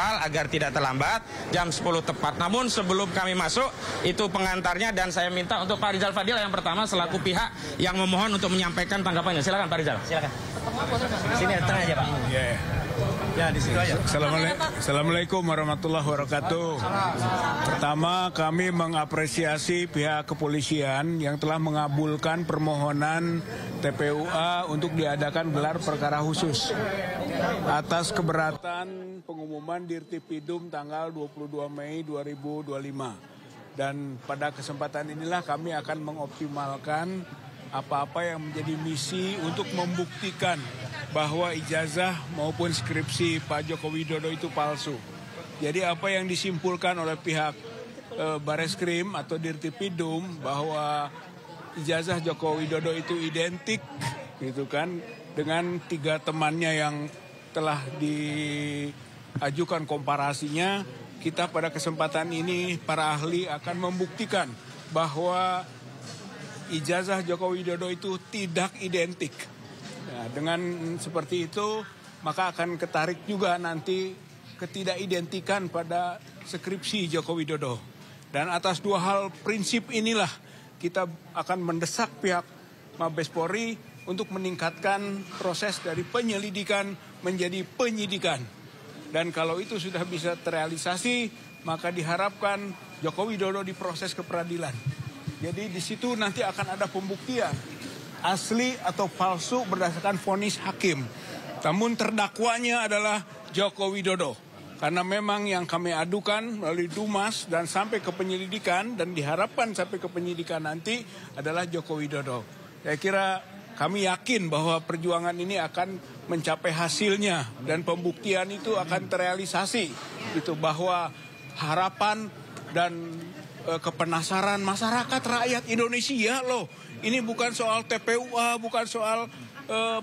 agar tidak terlambat jam 10 tepat. Namun sebelum kami masuk itu pengantarnya dan saya minta untuk Pak Rizal Fadil yang pertama selaku pihak yang memohon untuk menyampaikan tanggapannya. Silakan Pak Rizal. Silakan. Sini tengah aja Pak. Yeah. Ya di situ aja. Assalamualaikum warahmatullahi wabarakatuh. Pertama kami mengapresiasi pihak kepolisian yang telah mengabulkan permohonan TPUA untuk diadakan gelar perkara khusus atas keberatan pengumuman Dirtipidum tanggal 22 Mei 2025. Dan pada kesempatan inilah kami akan mengoptimalkan apa-apa yang menjadi misi untuk membuktikan bahwa ijazah maupun skripsi Pak Joko Widodo itu palsu. Jadi apa yang disimpulkan oleh pihak Bareskrim atau Dirtipidum bahwa ijazah Joko Widodo itu identik gitu kan dengan 3 temannya yang telah diajukan komparasinya, kita pada kesempatan ini para ahli akan membuktikan bahwa ijazah Joko Widodo itu tidak identik. Nah, dengan seperti itu maka akan ketarik juga nanti ketidakidentikan pada skripsi Joko Widodo. Dan atas 2 hal prinsip inilah kita akan mendesak pihak Mabes Polri untuk meningkatkan proses dari penyelidikan menjadi penyidikan. Dan kalau itu sudah bisa terrealisasi, maka diharapkan Joko Widodo diproses ke peradilan. Jadi di situ nanti akan ada pembuktian asli atau palsu berdasarkan vonis hakim. Namun terdakwanya adalah Joko Widodo. Karena memang yang kami adukan melalui Dumas dan sampai ke penyelidikan dan diharapkan sampai ke penyidikan nanti adalah Joko Widodo. Saya kira kami yakin bahwa perjuangan ini akan mencapai hasilnya dan pembuktian itu akan terrealisasi. Itu bahwa harapan dan kepenasaran masyarakat rakyat Indonesia loh. Ini bukan soal TPUA, bukan soal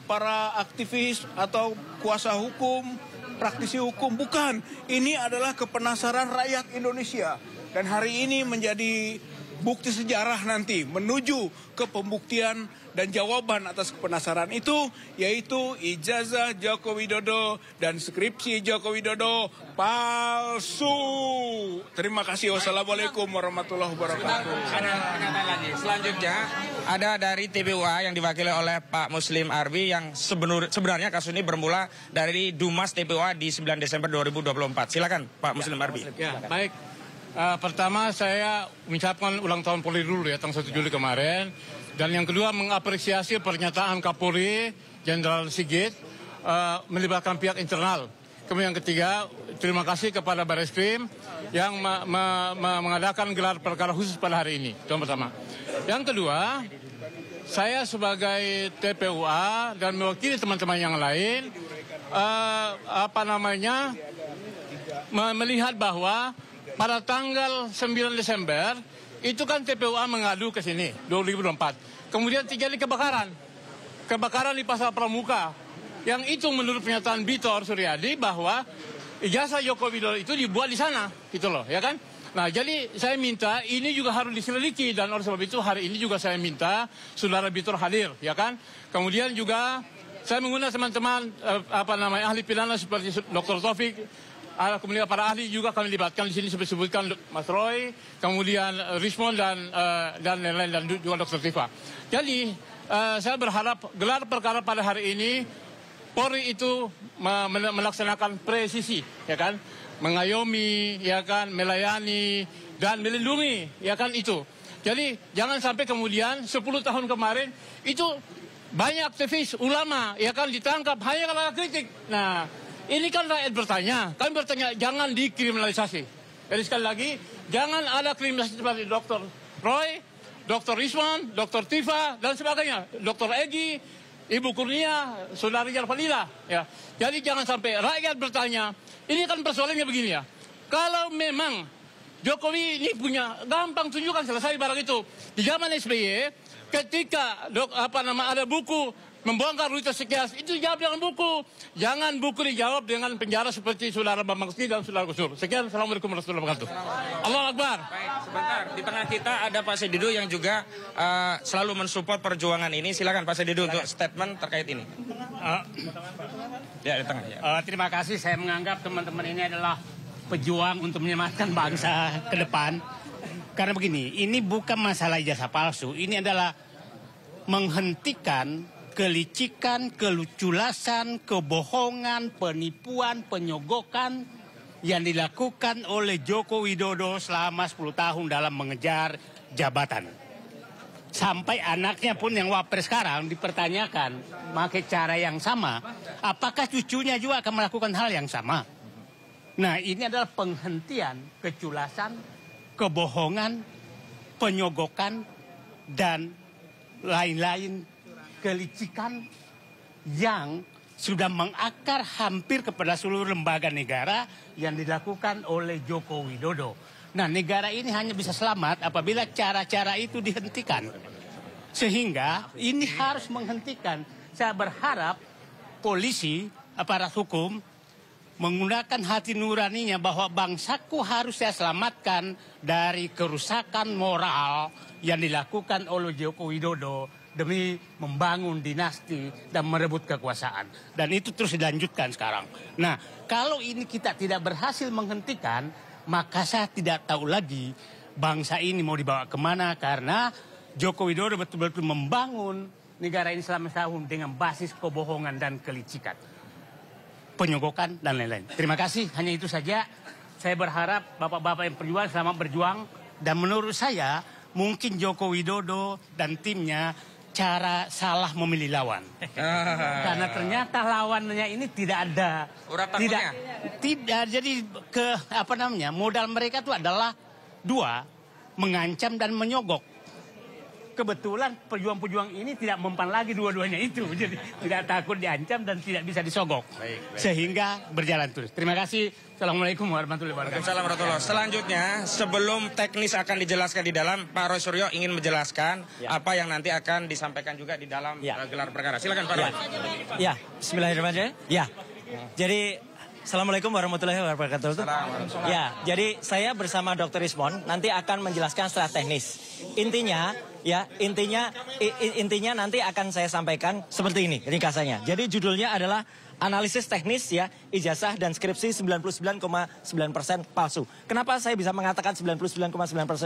para aktivis atau kuasa hukum, praktisi hukum, bukan. Ini adalah kepenasaran rakyat Indonesia. Dan hari ini menjadi bukti sejarah nanti menuju ke pembuktian dan jawaban atas kepenasaran itu, yaitu ijazah Joko Widodo dan skripsi Joko Widodo palsu. Terima kasih. Wassalamualaikum warahmatullahi wabarakatuh. Ada pernyataan lagi. Selanjutnya ada dari TPUA yang diwakili oleh Pak Muslim Arbi yang sebenarnya kasus ini bermula dari Dumas TPUA di 9 Desember 2024. Silakan Pak Muslim Arbi. Ya, baik. Pertama saya mengucapkan ulang tahun Polri dulu ya, tanggal 1 Juli kemarin. Dan yang kedua mengapresiasi pernyataan Kapolri Jenderal Sigit melibatkan pihak internal. Kemudian yang ketiga, terima kasih kepada Bareskrim yang mengadakan gelar perkara khusus pada hari ini. Itu yang pertama. Yang kedua, saya sebagai TPUA dan mewakili teman-teman yang lain melihat bahwa pada tanggal 9 Desember itu kan TPUA mengadu ke sini 2024. Kemudian terjadi kebakaran di Pasar Pramuka. Yang itu menurut pernyataan Bitor Suryadi bahwa ijazah Joko Widodo itu dibuat di sana, gitu loh, ya kan? Nah, jadi saya minta ini juga harus diselidiki dan oleh sebab itu hari ini juga saya minta saudara Bitor hadir, ya kan? Kemudian juga saya mengundang teman-teman ahli pidana seperti Dr. Taufik. Kemudian para ahli juga kami libatkan di sini seperti disebutkan Mas Roy, kemudian Rismond dan lain-lain dan juga Dr. Tifa. Jadi saya berharap gelar perkara pada hari ini Polri itu melaksanakan presisi, ya kan, mengayomi, ya kan, melayani dan melindungi, ya kan itu. Jadi jangan sampai kemudian 10 tahun kemarin itu banyak aktivis ulama, ya kan, ditangkap hanya karena kritik. Nah, ini kan rakyat bertanya, kami bertanya jangan dikriminalisasi. Jadi sekali lagi, jangan ada kriminalisasi seperti Dr. Roy, Dr. Risman, Dr. Tifa, dan sebagainya. Dr. Egi, Ibu Kurnia, Saudari Yarfalila. Ya. Jadi jangan sampai rakyat bertanya, ini kan persoalannya begini ya. Kalau memang Jokowi ini punya, gampang tunjukkan selesai barang itu. Di zaman SBY, ketika ada buku membongkar Luitus Sekias, itu dijawab dengan buku. Jangan buku dijawab dengan penjara seperti saudara Bambang Sri dan saudara Gusdur. Sekian, Assalamualaikum warahmatullahi wabarakatuh. Allahu Akbar. Baik, sebentar. Di tengah kita ada Pak Sedido yang juga selalu mensupport perjuangan ini. Silakan Pak Sedido untuk statement terkait ini. Ya, di tengah. Ya. Terima kasih. Saya menganggap teman-teman ini adalah pejuang untuk menyelamatkan bangsa ke depan. Karena begini, ini bukan masalah ijazah palsu. Ini adalah menghentikan kelicikan, keluculasan, kebohongan, penipuan, penyogokan yang dilakukan oleh Joko Widodo selama 10 tahun dalam mengejar jabatan. Sampai anaknya pun yang wapres sekarang dipertanyakan pakai cara yang sama. Apakah cucunya juga akan melakukan hal yang sama? Nah, ini adalah penghentian keculasan, kebohongan, penyogokan, dan lain-lain kelicikan yang sudah mengakar hampir kepada seluruh lembaga negara yang dilakukan oleh Joko Widodo. Nah, negara ini hanya bisa selamat apabila cara-cara itu dihentikan. Sehingga ini harus menghentikan. Saya berharap polisi, aparat hukum menggunakan hati nuraninya bahwa bangsaku harus saya selamatkan dari kerusakan moral yang dilakukan oleh Joko Widodo demi membangun dinasti dan merebut kekuasaan. Dan itu terus dilanjutkan sekarang. Nah, kalau ini kita tidak berhasil menghentikan, maka saya tidak tahu lagi bangsa ini mau dibawa kemana, karena Joko Widodo betul-betul membangun negara ini selama tahun dengan basis kebohongan dan kelicikan, penyogokan, dan lain-lain. Terima kasih, hanya itu saja. Saya berharap bapak-bapak yang berjuang selamat berjuang. Dan menurut saya, mungkin Joko Widodo dan timnya cara salah memilih lawan. Karena ternyata lawannya ini tidak ada. Tidak. Jadi modal mereka itu adalah dua, mengancam dan menyogok. Kebetulan pejuang-pejuang ini tidak mempan lagi dua-duanya itu. Jadi tidak takut diancam dan tidak bisa disogok. Baik. Sehingga berjalan terus. Terima kasih. Assalamualaikum warahmatullahi wabarakatuh. Waalaikumsalam. Selanjutnya, sebelum teknis akan dijelaskan di dalam, Pak Roy Suryo ingin menjelaskan apa yang nanti akan disampaikan juga di dalam gelar perkara. Silakan Pak Roy. Ya, bismillahirrahmanirrahim. Ya, jadi Assalamualaikum warahmatullahi wabarakatuh. Ya, jadi saya bersama Dr. Ismon nanti akan menjelaskan secara teknis. Intinya nanti akan saya sampaikan seperti ini ringkasannya. Jadi judulnya adalah analisis teknis ya ijazah dan skripsi 99,9% palsu. Kenapa saya bisa mengatakan 99,9%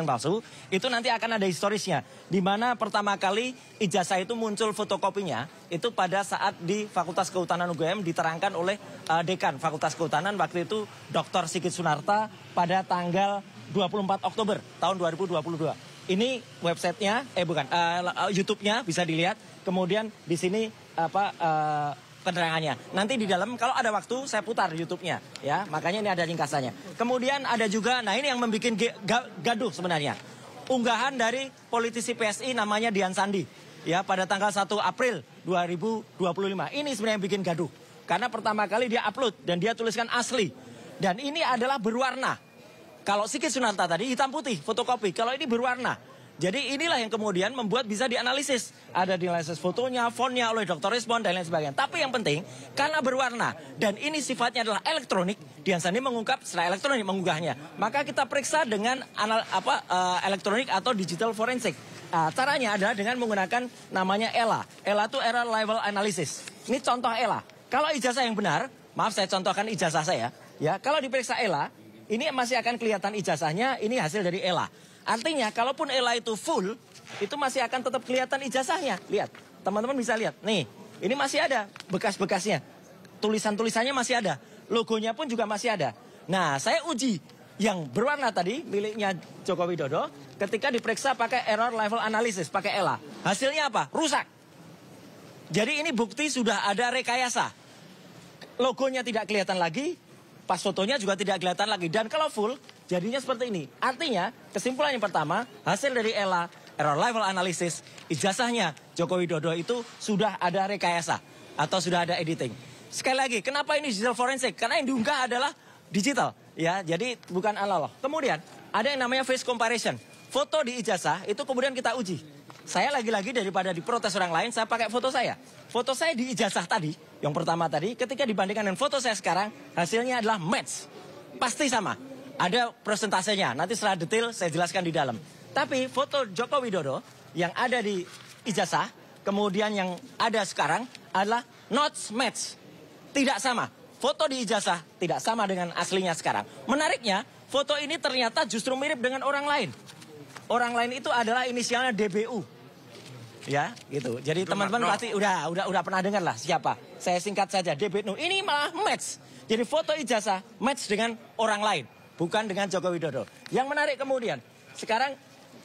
palsu? Itu nanti akan ada historisnya. Di mana pertama kali ijazah itu muncul fotokopinya itu pada saat di Fakultas Kehutanan UGM diterangkan oleh Dekan Fakultas Kehutanan waktu itu Dr. Sigit Sunarta pada tanggal 24 Oktober tahun 2022. Ini websitenya, YouTube-nya bisa dilihat. Kemudian di sini penerangannya. Nanti di dalam kalau ada waktu saya putar YouTube-nya ya. Makanya ini ada ringkasannya. Kemudian ada juga, nah ini yang membuat gaduh sebenarnya. Unggahan dari politisi PSI namanya Dian Sandi ya pada tanggal 1 April 2025. Ini sebenarnya yang bikin gaduh. Karena pertama kali dia upload dan dia tuliskan asli. Dan ini adalah berwarna. Kalau Sigit Sunarta tadi hitam putih, fotokopi. Kalau ini berwarna. Jadi inilah yang kemudian membuat bisa dianalisis. Ada dianalisis fotonya, fontnya oleh Dr. Resmond dan lain sebagainya. Tapi yang penting, karena berwarna dan ini sifatnya adalah elektronik, Dian Sandi mengungkap secara elektronik mengunggahnya. Maka kita periksa dengan elektronik atau digital forensik. Caranya adalah dengan menggunakan namanya ELA. ELA itu Error Level Analysis. Ini contoh ELA. Kalau ijazah yang benar, maaf saya contohkan ijazah saya. Ya, kalau diperiksa ELA, ini masih akan kelihatan ijazahnya, ini hasil dari ELA. Artinya, kalaupun ELA itu full, itu masih akan tetap kelihatan ijazahnya. Lihat, teman-teman bisa lihat. Nih, ini masih ada bekas-bekasnya. Tulisan-tulisannya masih ada. Logonya pun juga masih ada. Nah, saya uji yang berwarna tadi, miliknya Joko Widodo, ketika diperiksa pakai error level analysis, pakai ELA. Hasilnya apa? Rusak. Jadi ini bukti sudah ada rekayasa. Logonya tidak kelihatan lagi, pas fotonya juga tidak kelihatan lagi. Dan kalau full, jadinya seperti ini. Artinya, kesimpulan yang pertama, hasil dari ELA, Error Level Analysis, ijazahnya Joko Widodo itu sudah ada rekayasa. Atau sudah ada editing. Sekali lagi, kenapa ini digital forensik? Karena yang diunggah adalah digital. Ya, jadi bukan analog. Kemudian, ada yang namanya face comparison. Foto di ijazah, itu kemudian kita uji. Saya lagi-lagi daripada diprotes orang lain, saya pakai foto saya. foto saya di ijazah tadi, yang pertama tadi, ketika dibandingkan dengan foto saya sekarang, hasilnya adalah match. Pasti sama. Ada persentasenya, nanti setelah detail saya jelaskan di dalam. Tapi foto Joko Widodo yang ada di ijazah, kemudian yang ada sekarang adalah not match. Tidak sama. Foto di ijazah tidak sama dengan aslinya sekarang. Menariknya, foto ini ternyata justru mirip dengan orang lain. Orang lain itu adalah inisialnya DBU. Ya, gitu. Jadi teman-teman pasti udah pernah dengar lah siapa. Saya singkat saja, DBU. Ini malah match. Jadi foto ijazah match dengan orang lain, bukan dengan Joko Widodo. Yang menarik kemudian, sekarang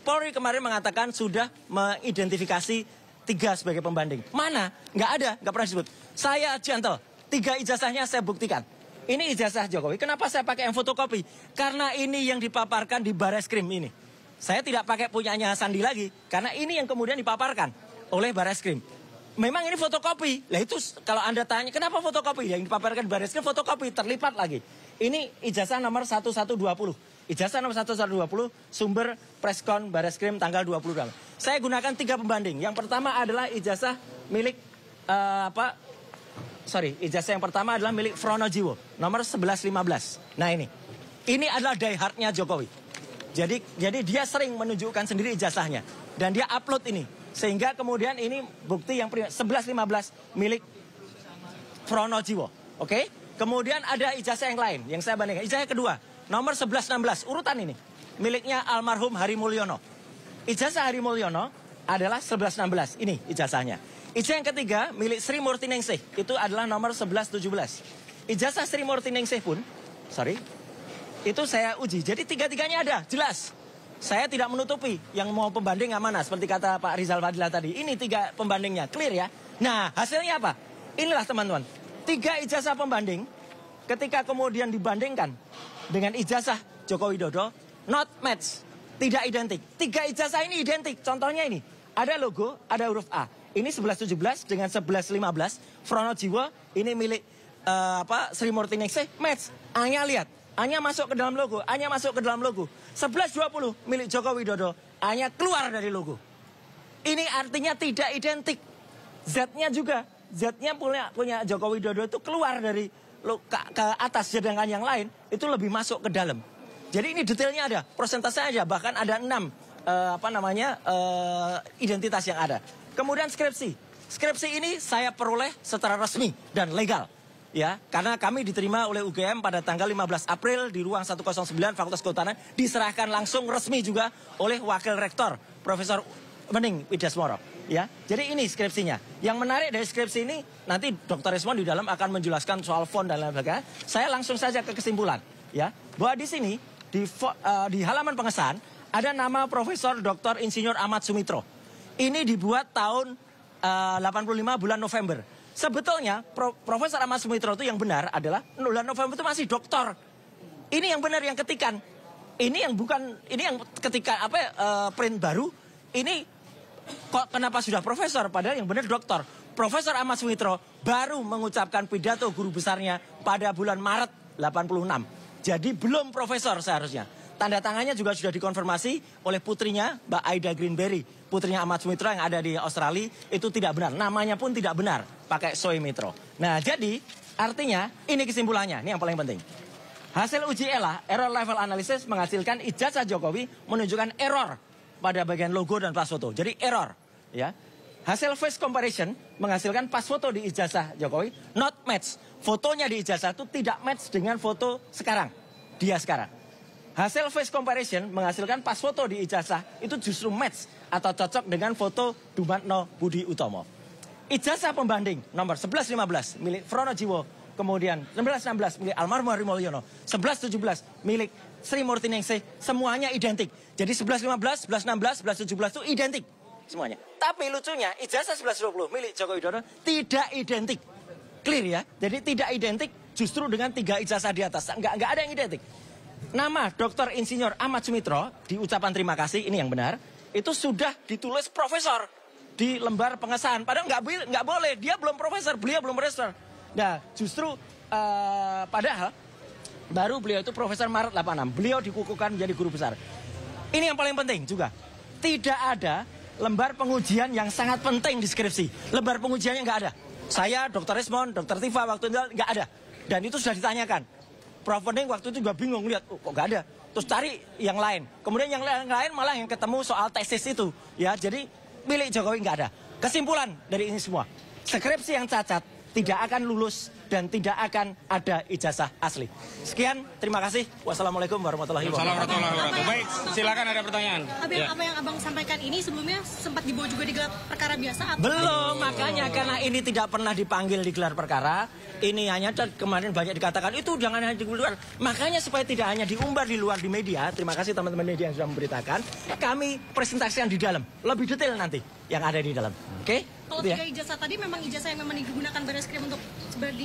Polri kemarin mengatakan sudah mengidentifikasi 3 sebagai pembanding. Mana? Nggak ada, nggak pernah disebut. Saya gentle, 3 ijazahnya saya buktikan. Ini ijazah Jokowi. Kenapa saya pakai yang fotokopi? Karena ini yang dipaparkan di Barreskrim ini. Saya tidak pakai punyanya Sandi lagi, karena ini yang kemudian dipaparkan oleh Barreskrim. Memang ini fotokopi. Lah itu kalau Anda tanya, kenapa fotokopi? Yang dipaparkan di Barreskrim fotokopi, terlipat lagi. Ini ijazah nomor 1120. Ijazah nomor 1120, sumber preskon Barreskrim tanggal 20. Saya gunakan 3 pembanding. Yang pertama adalah ijazah milik, ijazah yang pertama adalah milik Fronojiwo, nomor 1115. Nah ini adalah diehardnya Jokowi. Jadi dia sering menunjukkan sendiri ijazahnya. Dan dia upload ini. Sehingga kemudian ini bukti yang 1115 milik Fronojiwo. Oke? Kemudian ada ijazah yang lain yang saya bandingkan. Ijazah kedua, nomor 1116, urutan ini. Miliknya almarhum Hari Mulyono. Ijazah Hari Mulyono adalah 1116. Ini ijazahnya. Ijazah yang ketiga, milik Sri Murti Ningsih. Itu adalah nomor 1117. Ijazah Sri Murti Ningsih pun, itu saya uji. Jadi 3-3-nya ada, jelas. Saya tidak menutupi yang mau pembanding yang mana. Seperti kata Pak Rizal Fadila tadi. Ini 3 pembandingnya, clear ya. Nah, hasilnya apa? Inilah teman-teman. 3 ijazah pembanding, ketika kemudian dibandingkan dengan ijazah Joko Widodo, not match. Tidak identik. 3 ijazah ini identik. Contohnya ini. Ada logo, ada huruf A. Ini 1117 dengan 1115. Fronojiwo, ini milik Sri Murti Ningsih, match. A-nya lihat. A-nya masuk ke dalam logo, A-nya masuk ke dalam logo. 1120 milik Joko Widodo, A-nya keluar dari logo. Ini artinya tidak identik. Z-nya juga, Z-nya punya Joko Widodo itu keluar dari ke atas, sedangkan yang lain itu lebih masuk ke dalam. Jadi ini detailnya ada, persentasenya aja, bahkan ada 6 identitas yang ada. Kemudian skripsi. Skripsi ini saya peroleh secara resmi dan legal. Ya, karena kami diterima oleh UGM pada tanggal 15 April di ruang 109 Fakultas Kehutanan, diserahkan langsung resmi juga oleh Wakil Rektor Profesor Wening Widasmoro. Ya, jadi ini skripsinya. Yang menarik dari skripsi ini, nanti Dr. Resmond di dalam akan menjelaskan soal font dan lain sebagainya. Saya langsung saja ke kesimpulan, ya, bahwa di sini di halaman pengesahan ada nama Profesor Dr. Insinyur Ahmad Sumitro. Ini dibuat tahun 85 bulan November. Sebetulnya Profesor Ahmad Sumitro itu yang benar adalah bulan November itu masih doktor. Ini yang benar yang ketikan. Ini yang bukan, ini yang ketika print baru. Ini kok kenapa sudah profesor padahal yang benar doktor. Profesor Ahmad Sumitro baru mengucapkan pidato guru besarnya pada bulan Maret 86. Jadi belum profesor seharusnya. Tanda tangannya juga sudah dikonfirmasi oleh putrinya, Mbak Aida Greenberry. Putrinya Ahmad Sumitro yang ada di Australia, itu tidak benar. Namanya pun tidak benar, pakai Soemitro. Nah, jadi artinya ini kesimpulannya, ini yang paling penting. Hasil uji ELA, error level analysis, menghasilkan ijazah Jokowi menunjukkan error pada bagian logo dan pas foto. Jadi error, ya. Hasil face comparison menghasilkan pas foto di ijazah Jokowi not match. Fotonya di ijazah itu tidak match dengan foto sekarang, dia sekarang. Hasil face comparison menghasilkan pas foto di ijazah itu justru match atau cocok dengan foto Dumatno Budi Utomo. Ijazah pembanding nomor 1115 milik Fronojiwo, kemudian 1116 milik almarhum Hari Mulyono, 1117 milik Sri Murti Ningsih, semuanya identik. Jadi 1115, 1116, 1117 itu identik semuanya. Tapi lucunya ijazah 1120 milik Joko Widodo tidak identik. Clear ya? Jadi tidak identik justru dengan 3 ijazah di atas. Enggak ada yang identik. Nama Dr. Insinyur Ahmad Sumitro di ucapan terima kasih, ini yang benar, itu sudah ditulis profesor di lembar pengesahan. Padahal nggak boleh, dia belum profesor, beliau belum profesor. Nah, justru padahal baru beliau itu profesor Maret 86. Beliau dikukuhkan menjadi guru besar. Ini yang paling penting juga. Tidak ada lembar pengujian yang sangat penting di skripsi. Lembar pengujiannya nggak ada. Saya, Dr. Rismond, Dr. Tifa waktu itu nggak ada. Dan itu sudah ditanyakan. Prof. Wening waktu itu juga bingung lihat, kok nggak ada. Terus cari yang lain. Kemudian yang lain malah yang ketemu soal tesis itu. Ya, jadi milik Jokowi nggak ada. Kesimpulan dari ini semua, skripsi yang cacat tidak akan lulus dan tidak akan ada ijazah asli. Sekian, terima kasih. Wassalamualaikum warahmatullahi wabarakatuh. Baik, silakan ada pertanyaan. Apa yang abang sampaikan ini sebelumnya sempat dibawa juga di gelar perkara biasa? Atau? Belum, makanya karena ini tidak pernah dipanggil di gelar perkara. Ini hanya kemarin banyak dikatakan itu jangan hanya di luar. Makanya supaya tidak hanya diumbar di luar di media. Terima kasih teman-teman media yang sudah memberitakan. Kami presentasikan di dalam, lebih detail nanti yang ada di dalam. Oke? Kalau Gitu ya. 3 ijazah tadi memang ijazah yang memang digunakan Barreskrim untuk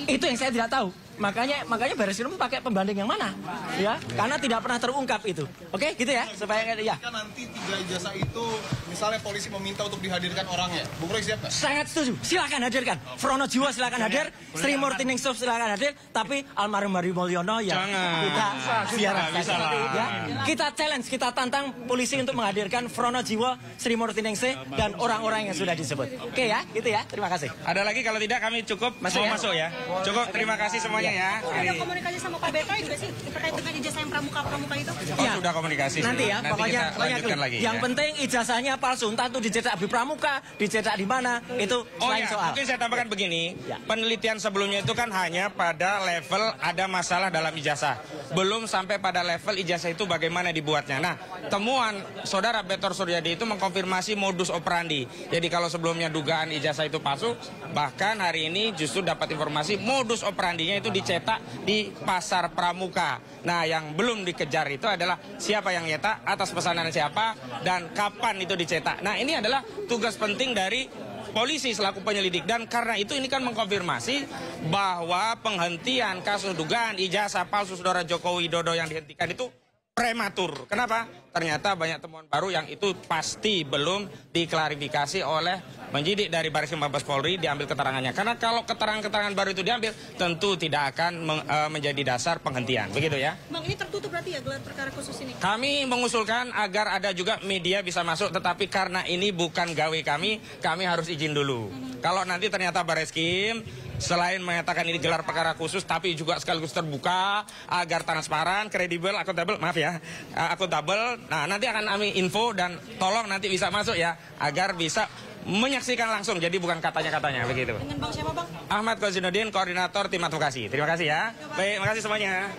Itu yang saya tidak tahu. Makanya Barreskrim pakai pembanding yang mana? Ya, karena tidak pernah terungkap itu. Oke, gitu ya. Supaya ya. Jika nanti 3 ijazah itu misalnya polisi meminta untuk dihadirkan orangnya, Bung Roy siap nggak? Sangat setuju. Silakan hadirkan. Frono Jiwo silakan hadir. Sri Murtiningsih silakan hadir. Tapi almarhum Hari Mulyono ya kita biarkan saja. Ya. Kita challenge, kita tantang polisi untuk menghadirkan Frono Jiwo, Sri Murtiningsih dan orang-orang yang sudah disebut. Oke ya, gitu ya. Terima kasih. Ada lagi, kalau tidak kami cukup masuk ya. Cukup, terima kasih semuanya ya. ada komunikasi sama Pak Betoy juga sih terkait dengan ijazah yang pramuka itu? Oh, sudah komunikasi. Nanti ya, pokoknya kita lanjutkan lagi. yang ya. penting ijazahnya palsu, entah itu dicetak di Pramuka, dicetak di mana, itu Oh lain ya, soal. mungkin saya tambahkan begini, Ya. penelitian sebelumnya itu kan hanya pada level ada masalah dalam ijazah, belum sampai pada level ijazah itu bagaimana dibuatnya. Nah, temuan saudara Betor Suryadi itu mengkonfirmasi modus operandi. Jadi kalau sebelumnya dugaan ijazah itu palsu, bahkan hari ini justru dapat informasi modus operandinya itu dicetak di pasar Pramuka. Nah, yang belum dikejar itu adalah siapa yang nyetak, atas pesanan siapa, dan kapan itu dicetak. Nah, ini adalah tugas penting dari polisi selaku penyelidik, dan karena itu ini kan mengkonfirmasi bahwa penghentian kasus dugaan ijazah palsu saudara Joko Widodo yang dihentikan itu prematur. Kenapa? Ternyata banyak temuan baru yang itu pasti belum diklarifikasi oleh penyidik dari Barreskrim Mabes Polri, diambil keterangannya. Karena kalau keterangan-keterangan baru itu diambil, tentu tidak akan menjadi dasar penghentian. Begitu ya. Bang, ini tertutup berarti ya gelar perkara khusus ini? Kami mengusulkan agar ada juga media bisa masuk, tetapi karena ini bukan gawe kami harus izin dulu. Kalau nanti ternyata Barreskrim selain menyatakan ini gelar perkara khusus, tapi juga sekaligus terbuka agar transparan, kredibel, akuntabel, akuntabel. Nah, nanti akan kami info dan tolong nanti bisa masuk ya, agar bisa menyaksikan langsung, jadi bukan katanya-katanya begitu. Dengan Bang siapa, Bang? Ahmad Kozinuddin, koordinator tim advokasi. Terima kasih ya. Baik, terima kasih semuanya.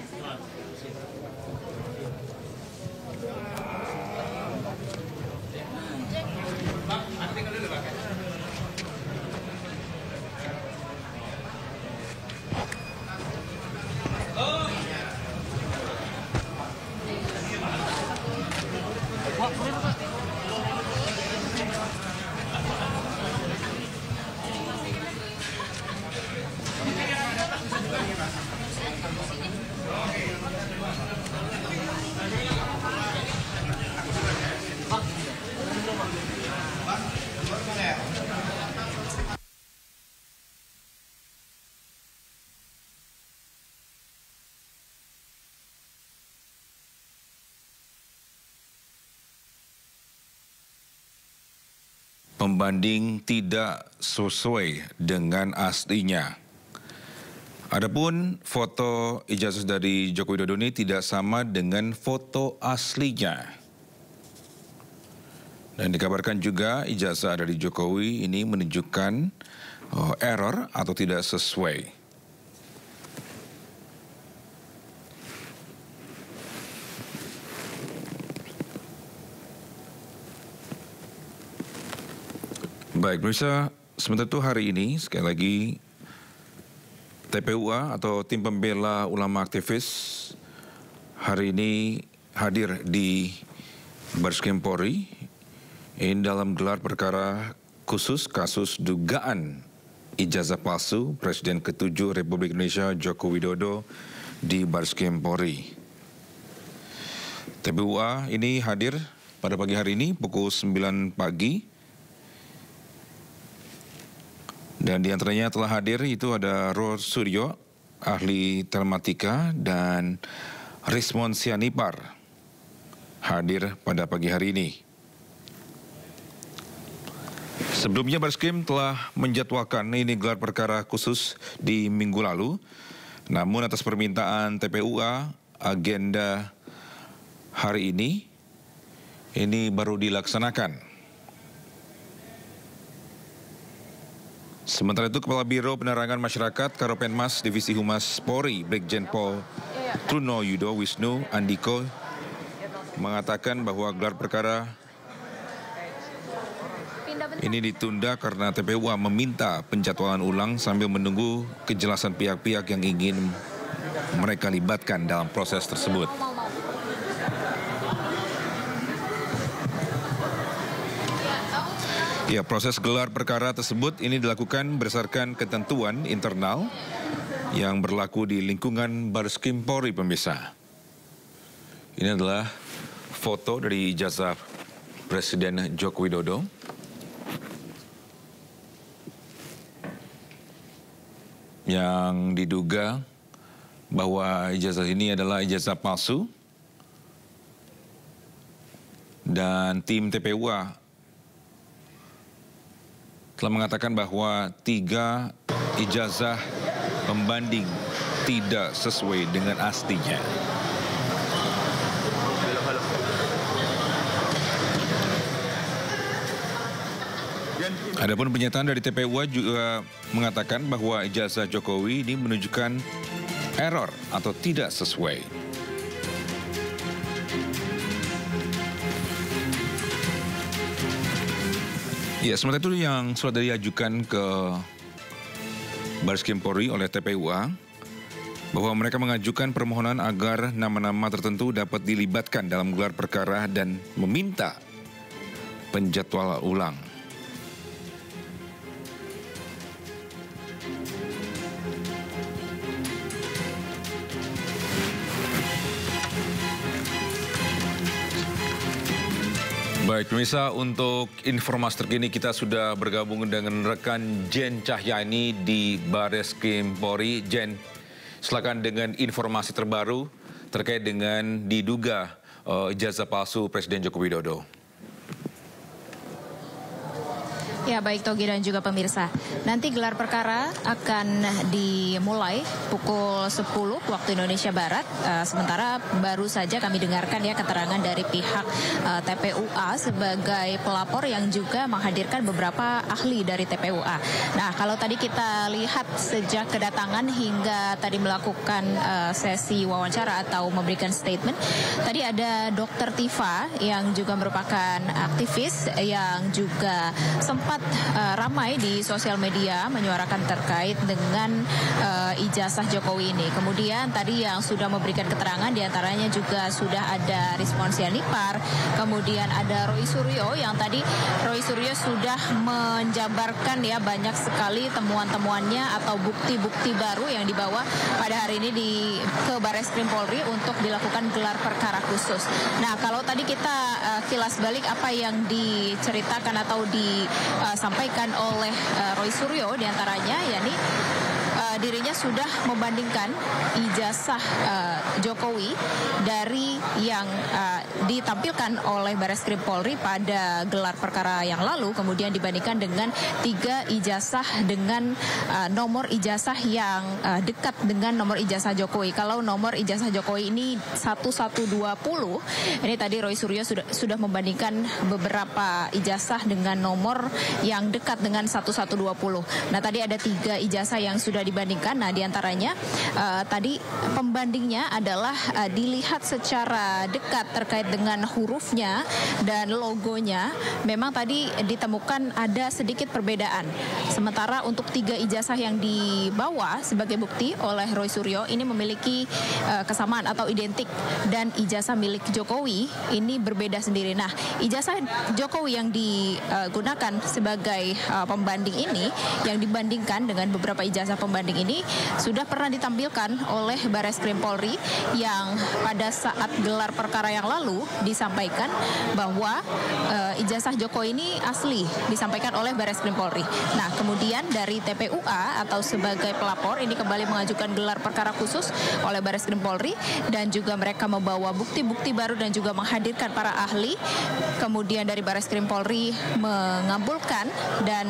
Pembanding tidak sesuai dengan aslinya. Adapun foto ijazah dari Joko Widodo ini tidak sama dengan foto aslinya. Dan dikabarkan juga ijazah dari Jokowi ini menunjukkan error atau tidak sesuai. Baik, pemirsa, sementara itu hari ini sekali lagi TPUA atau Tim Pembela Ulama Aktivis hari ini hadir di Barreskrim Polri ini dalam gelar perkara khusus kasus dugaan ijazah palsu Presiden ke-7 Republik Indonesia Joko Widodo di Barreskrim Polri. TPUA ini hadir pada pagi hari ini pukul 9 pagi. Dan di antaranya telah hadir itu ada Ros Suryo, ahli telematika, dan Rismond Sianipar hadir pada pagi hari ini. Sebelumnya Bareskrim telah menjadwalkan ini gelar perkara khusus di minggu lalu. Namun atas permintaan TPUA, agenda hari ini baru dilaksanakan. Sementara itu Kepala Biro Penerangan Masyarakat Karopenmas Divisi Humas Polri Brigjen Pol Truno Yudo Wisnu Andiko mengatakan bahwa gelar perkara ini ditunda karena TPUA meminta penjadwalan ulang sambil menunggu kejelasan pihak-pihak yang ingin mereka libatkan dalam proses tersebut. Ya, proses gelar perkara tersebut ini dilakukan berdasarkan ketentuan internal yang berlaku di lingkungan Bareskrim Polri, pemirsa. Ini adalah foto dari ijazah Presiden Joko Widodo. Yang diduga bahwa ijazah ini adalah ijazah palsu. Dan tim TPUA telah mengatakan bahwa 3 ijazah pembanding tidak sesuai dengan aslinya. Adapun pernyataan dari TPUA juga mengatakan bahwa ijazah Jokowi ini menunjukkan error atau tidak sesuai. Ya, sementara itu yang sudah diajukan ke Bareskrim Polri oleh TPUA bahwa mereka mengajukan permohonan agar nama-nama tertentu dapat dilibatkan dalam gelar perkara dan meminta penjadwalan ulang. Baik, pemirsa, untuk informasi terkini kita sudah bergabung dengan rekan Jen Cahyani di Bareskrim Polri. Jen, silakan dengan informasi terbaru terkait dengan diduga ijazah palsu Presiden Joko Widodo. Ya, baik Togi dan juga pemirsa. Nanti gelar perkara akan dimulai pukul 10 waktu Indonesia Barat. Sementara baru saja kami dengarkan ya keterangan dari pihak TPUA sebagai pelapor yang juga menghadirkan beberapa ahli dari TPUA. Nah, kalau tadi kita lihat sejak kedatangan hingga tadi melakukan sesi wawancara atau memberikan statement, tadi ada Dr. Tifa yang juga merupakan aktivis yang juga sempat ramai di sosial media menyuarakan terkait dengan ijazah Jokowi ini. Kemudian tadi yang sudah memberikan keterangan diantaranya juga sudah ada Rizwan Sianipar, kemudian ada Roy Suryo yang tadi Roy Suryo sudah menjabarkan ya banyak sekali temuan-temuannya atau bukti-bukti baru yang dibawa pada hari ini ke Bareskrim Polri untuk dilakukan gelar perkara khusus. Nah, kalau tadi kita kilas balik apa yang diceritakan atau disampaikan oleh Roy Suryo diantaranya, yakni dirinya sudah membandingkan ijazah Jokowi dari yang ditampilkan oleh Bareskrim Polri pada gelar perkara yang lalu, kemudian dibandingkan dengan 3 ijazah dengan nomor ijazah yang dekat dengan nomor ijazah Jokowi. Kalau nomor ijazah Jokowi ini 1120, ini tadi Roy Suryo sudah membandingkan beberapa ijazah dengan nomor yang dekat dengan 1120. Nah, tadi ada 3 ijazah yang sudah dibandingkan. Nah, diantaranya tadi pembandingnya adalah dilihat secara dekat terkait dengan hurufnya dan logonya. Memang tadi ditemukan ada sedikit perbedaan. Sementara untuk 3 ijazah yang dibawa sebagai bukti oleh Roy Suryo ini memiliki kesamaan atau identik, dan ijazah milik Jokowi ini berbeda sendiri. Nah, ijazah Jokowi yang digunakan sebagai pembanding ini yang dibandingkan dengan beberapa ijazah pembanding pembanding ini sudah pernah ditampilkan oleh Bareskrim Polri yang pada saat gelar perkara yang lalu disampaikan bahwa ijazah Joko ini asli, disampaikan oleh Bareskrim Polri. Nah, kemudian dari TPUA atau sebagai pelapor ini kembali mengajukan gelar perkara khusus oleh Bareskrim Polri dan juga mereka membawa bukti-bukti baru dan juga menghadirkan para ahli. Kemudian dari Bareskrim Polri mengabulkan dan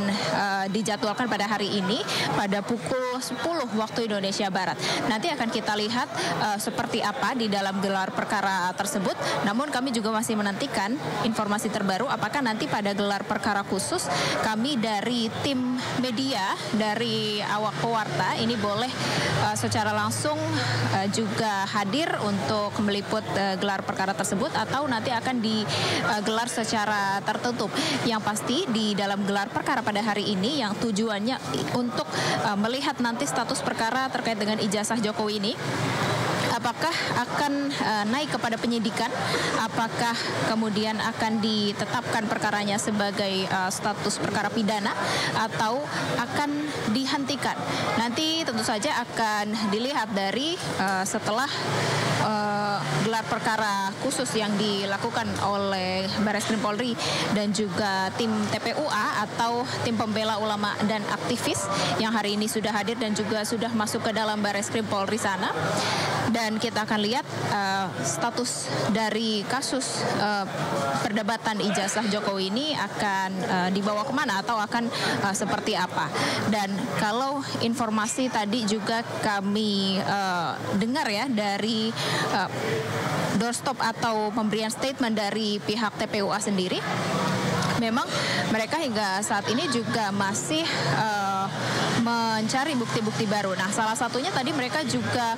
dijadwalkan pada hari ini pada pukul 10 waktu Indonesia Barat. Nanti akan kita lihat seperti apa di dalam gelar perkara tersebut. Namun kami juga masih menantikan informasi terbaru apakah nanti pada gelar perkara khusus kami dari tim media, dari awak pewarta ini boleh secara langsung juga hadir untuk meliput gelar perkara tersebut atau nanti akan digelar secara tertutup. Yang pasti di dalam gelar perkara pada hari ini yang tujuannya untuk melihat nanti status perkara terkait dengan ijazah Jokowi ini. Apakah akan naik kepada penyidikan? Apakah kemudian akan ditetapkan perkaranya sebagai status perkara pidana atau akan dihentikan? Nanti tentu saja akan dilihat dari setelah gelar perkara khusus yang dilakukan oleh Bareskrim Polri dan juga tim TPUA atau tim pembela ulama dan aktivis yang hari ini sudah hadir dan juga sudah masuk ke dalam Bareskrim Polri sana. Dan kita akan lihat status dari kasus perdebatan ijazah Jokowi ini akan dibawa kemana atau akan seperti apa. Dan kalau informasi tadi juga kami dengar ya dari doorstop atau pemberian statement dari pihak TPUA sendiri, memang mereka hingga saat ini juga masih mencari bukti-bukti baru. Nah, salah satunya tadi mereka juga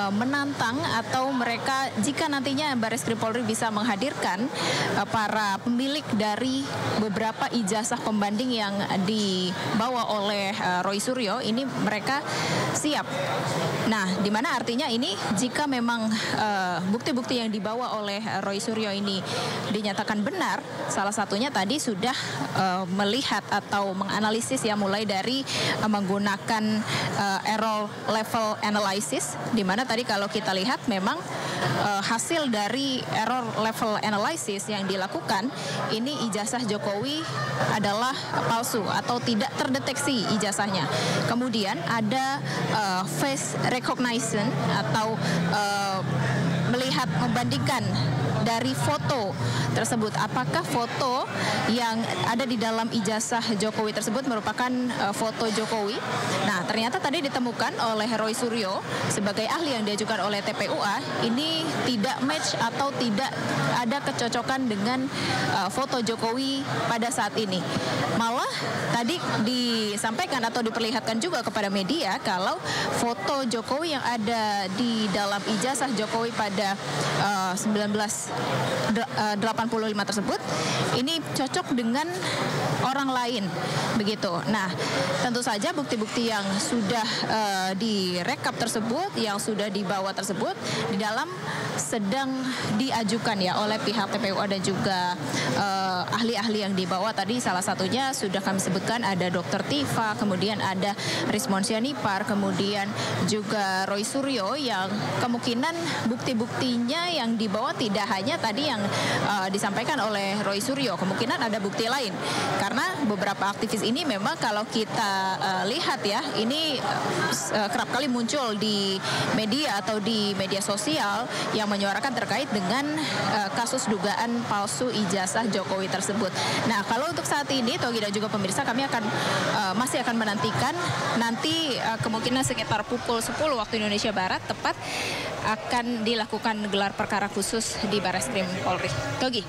menantang atau mereka jika nantinya Bareskrim Polri bisa menghadirkan para pemilik dari beberapa ijazah pembanding yang dibawa oleh Roy Suryo, ini mereka siap. Nah, di mana artinya ini jika memang bukti-bukti yang dibawa oleh Roy Suryo ini dinyatakan benar, salah satunya tadi sudah melihat atau menganalisis ya mulai dari menggunakan error level analysis, di mana tadi kalau kita lihat memang hasil dari error level analysis yang dilakukan ini ijazah Jokowi adalah palsu atau tidak terdeteksi ijazahnya. Kemudian ada face recognition atau melihat membandingkan dari foto tersebut, apakah foto yang ada di dalam ijazah Jokowi tersebut merupakan foto Jokowi. Nah, ternyata tadi ditemukan oleh Roy Suryo sebagai ahli yang diajukan oleh TPUA ini tidak match atau tidak ada kecocokan dengan foto Jokowi pada saat ini. Malah tadi disampaikan atau diperlihatkan juga kepada media kalau foto Jokowi yang ada di dalam ijazah Jokowi pada 1985 tersebut ini cocok dengan orang lain begitu. Nah, tentu saja bukti-bukti yang sudah direkap tersebut, yang sudah dibawa tersebut di dalam sedang diajukan ya oleh pihak TPUA dan juga ahli-ahli yang dibawa tadi, salah satunya sudah kami sebutkan ada Dr. Tifa, kemudian ada Rismon Sianipar, kemudian juga Roy Suryo yang kemungkinan bukti-buktinya yang dibawa tidak hanya tadi yang disampaikan oleh Roy Suryo, kemungkinan ada bukti lain. Karena beberapa aktivis ini memang kalau kita lihat ya, ini kerap kali muncul di media atau di media sosial yang menyuarakan terkait dengan kasus dugaan palsu ijazah Jokowi tersebut. Nah, kalau untuk saat ini Togi dan juga pemirsa, kami akan masih akan menantikan nanti kemungkinan sekitar pukul 10 waktu Indonesia Barat tepat akan dilakukan gelar perkara khusus di Bareskrim Polri. Togi.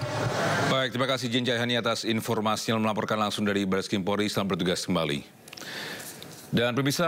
Baik, terima kasih Jin Jayhani atas informasinya melaporkan langsung dari Bareskrim Polri. Selamat bertugas kembali. Dan pemirsa